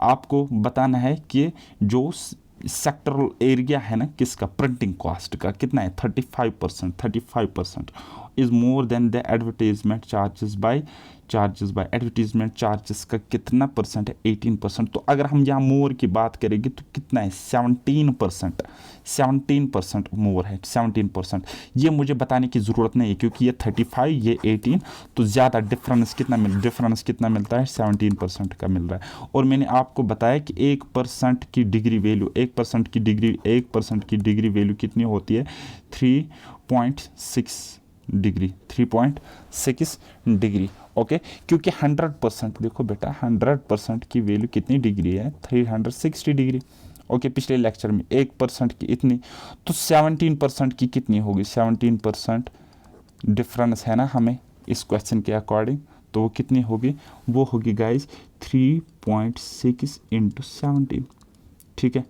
आपको बताना है कि जो सेक्टरल एरिया है ना किसका, प्रिंटिंग कॉस्ट का कितना है 35% is more than the advertisement charges by advertisement charges का कितना परसेंट है 18%। तो अगर हम यहाँ मोर की बात करेंगे तो कितना है 17% मोर है 17%। ये मुझे बताने की ज़रूरत नहीं है क्योंकि ये 35 ये 18, तो ज़्यादा डिफरेंस कितना मिलता है 17% का मिल रहा है। और मैंने आपको बताया कि 1% की डिग्री वैल्यू 1% की डिग्री वैल्यू कितनी होती है 3.6 डिग्री। ओके, क्योंकि 100% देखो बेटा 100% की वैल्यू कितनी डिग्री है 360 डिग्री। ओके, पिछले लेक्चर में 1% की इतनी, तो 17% की कितनी होगी 17% डिफरेंस है ना हमें इस क्वेश्चन के अकॉर्डिंग, तो वो कितनी होगी, वो होगी गाइज 3.6 × 17, ठीक है।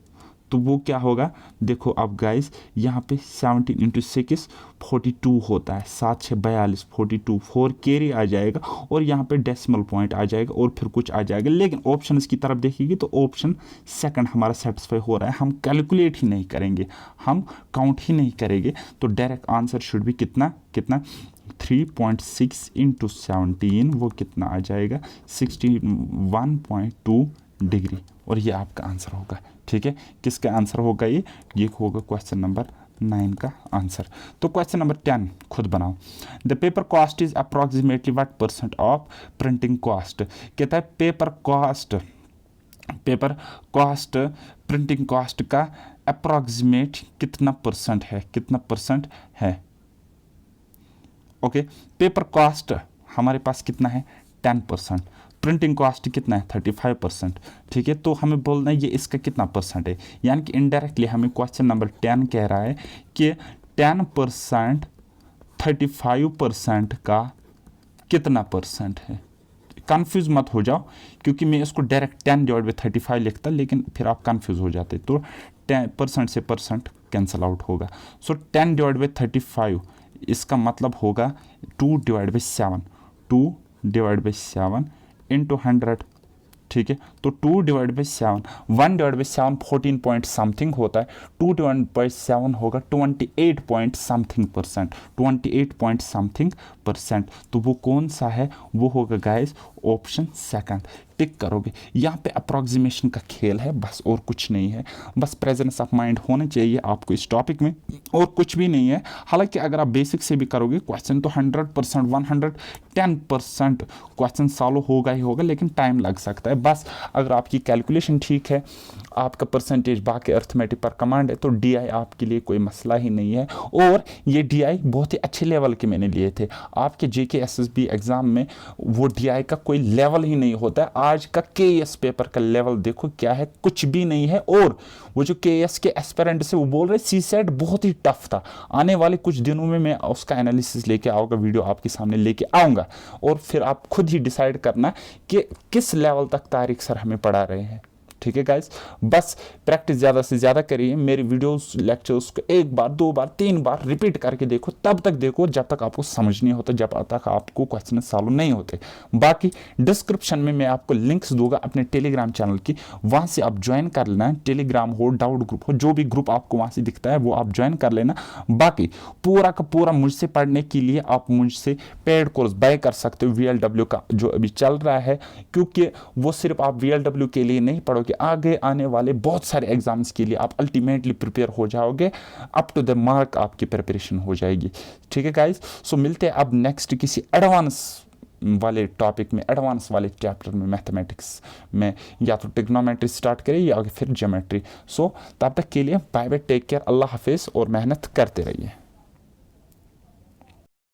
तो वो क्या होगा देखो अब गाइस, यहाँ पे 17 × 6 42 होता है, 7 6 42 42, 4 कैरी आ जाएगा और यहाँ पे डेसिमल पॉइंट आ जाएगा और फिर कुछ आ जाएगा। लेकिन ऑप्शन की तरफ देखेंगे तो ऑप्शन सेकंड हमारा सेटिस्फाई हो रहा है, हम कैलकुलेट ही नहीं करेंगे, हम काउंट ही नहीं करेंगे, तो डायरेक्ट आंसर शुड भी कितना 3.6 × 17, वो कितना आ जाएगा 61.2 डिग्री, और ये आपका आंसर होगा, ठीक है। किसका आंसर होगा ये होगा क्वेश्चन नंबर 9 का आंसर। तो क्वेश्चन नंबर 10 खुद बनाओ। The paper cost is approximately what % of printing cost. कहता है पेपर कॉस्ट प्रिंटिंग कॉस्ट का अप्रॉक्सीमेट कितना परसेंट है। ओके, पेपर कॉस्ट हमारे पास कितना है 10%, प्रिंटिंग कॉस्ट कितना है 35%, ठीक है। तो हमें बोलना है ये इसका कितना परसेंट है, यानी कि इनडायरेक्टली हमें क्वेश्चन नंबर 10 कह रहा है कि 10% 35% का कितना परसेंट है। कंफ्यूज मत हो जाओ क्योंकि मैं इसको डायरेक्ट 10/35 लिखता, लेकिन फिर आप कंफ्यूज हो जाते, तो 10% से परसेंट कैंसिल आउट होगा। सो 10/35 इसका मतलब होगा 2/7 इंटू 100, ठीक है। तो 2/7 1/7 14 पॉइंट समथिंग होता है, 2/7 होगा 28 पॉइंट समथिंग परसेंट। तो वो कौन सा है, वो होगा गाइस ऑप्शन सेकंड टिक करोगे। यहाँ पे अप्रॉक्सीमेशन का खेल है, बस और कुछ नहीं है। बस प्रेजेंस ऑफ माइंड होना चाहिए आपको इस टॉपिक में, और कुछ भी नहीं है। हालांकि अगर आप बेसिक से भी करोगे क्वेश्चन तो 100% 110% क्वेश्चन सॉल्व होगा ही होगा, लेकिन टाइम लग सकता है। बस अगर आपकी कैलकुलेशन ठीक है, आपका परसेंटेज बाकी अर्थमेटिक पर कमांड है, तो DI आपके लिए कोई मसला ही नहीं है। और ये DI बहुत ही अच्छे लेवल के मैंने लिए थे। आपके JK SSB एग्जाम में वो DI का कोई लेवल ही नहीं होता है। आज का KS पेपर का लेवल देखो क्या है, कुछ भी नहीं है। और वो जो KS के एस्पिरेंट से वो बोल रहे CSAT बहुत ही टफ था। आने वाले कुछ दिनों में मैं उसका एनालिसिस लेके आऊँगा, वीडियो आपके सामने लेके आऊँगा, और फिर आप खुद ही डिसाइड करना कि किस लेवल तक तारिक सर हमें पढ़ा रहे हैं। ठीक है गाइस, बस प्रैक्टिस ज़्यादा से ज़्यादा करिए। मेरे वीडियोस लेक्चर्स को 1 बार 2 बार 3 बार रिपीट करके देखो, तब तक देखो जब तक आपको समझ नहीं होता, जब तक आपको क्वेश्चन सॉल्व नहीं होते। बाकी डिस्क्रिप्शन में मैं आपको लिंक्स दूंगा अपने टेलीग्राम चैनल की, वहाँ से आप ज्वाइन कर लेना। टेलीग्राम हो, डाउट ग्रुप हो, जो भी ग्रुप आपको वहाँ से दिखता है वो आप ज्वाइन कर लेना। बाकी पूरा का पूरा मुझसे पढ़ने के लिए आप मुझसे पेड कोर्स बाय कर सकते हो, VLW का जो अभी चल रहा है, क्योंकि वो सिर्फ आप VLW के लिए नहीं पढ़ोगे, आगे आने वाले बहुत सारे एग्जाम्स के लिए आप अल्टीमेटली प्रिपेयर हो जाओगे, अप टू द मार्क आपकी प्रिपरेशन हो जाएगी। ठीक है गाइस, सो मिलते हैं अब नेक्स्ट किसी एडवांस वाले टॉपिक में, एडवांस वाले चैप्टर में, मैथमेटिक्स में, या तो ट्रिग्नोमेट्री स्टार्ट करें या फिर ज्योमेट्री। सो तब तक के लिए बाय बाय, टेक केयर, अल्लाह हाफिज़, और मेहनत करते रहिए।